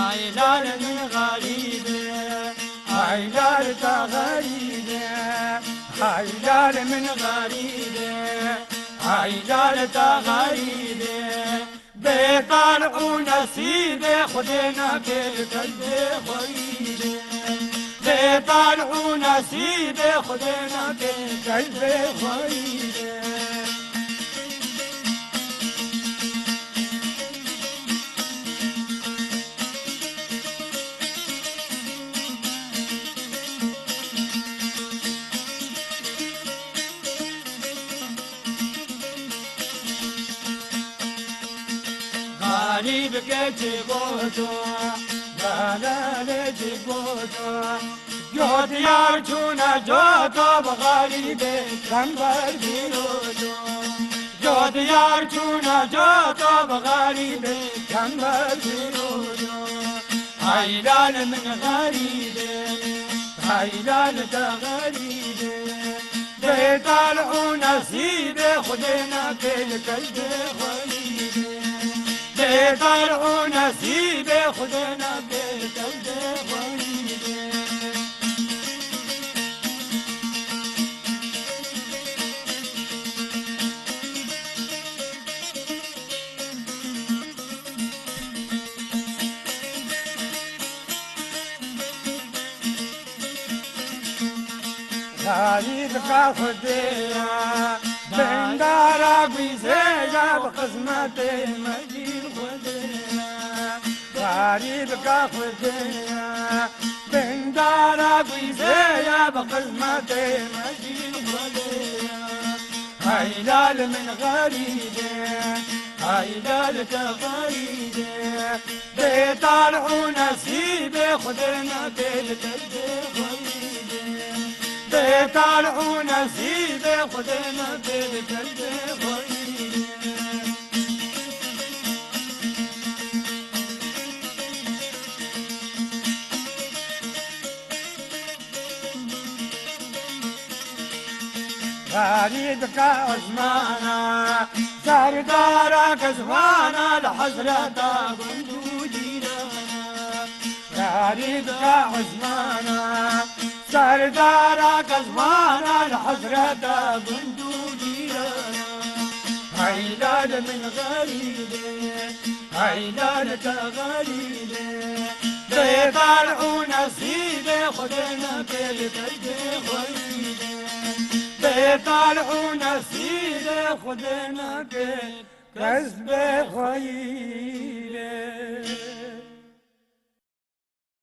هلال من غريبه هلال تغريبه هلال من غريبه هلال تغريبه بيطالع ونسيبه خدنا بالقلب خيبه بيطالع ونسيبه خدنا بالقلب خيبه غريب كتبوتو لا لجبوتو جود يرجونا جوتو بغريب كمبر بيروتو جود يرجونا جوتو بغريب كمبر بيروتو هيلال من غريب هيلال تغريب بيطلعوا نسيبه خدنا بالقلب خيبه بيطلعوا نسيبه خدنا بالقلب خيبه غريب كافديا بين دارك ويزيا بقسمتي مجيل خديا غريب كافديا بين دارك ويزيا بقسمتي مجيل خديا هيلال من غريبه هيلال تغريبه بيطلعوا نسيبه خدنا بالقلب خيبه بيطلعوا نسيبه خدنا بالقلب خيبه غريبك عثمانا سردارك زوانا لحسرة بندودي لنا غريبك عثمانا سردارك زوانا لحسرة بندودي لنا هيلال من غريبه هيلال تغريبه بيطلعوا نسيبه خدنا بالقلب خيبه بيطلعوا نسيبه خدنا بالقلب خيبه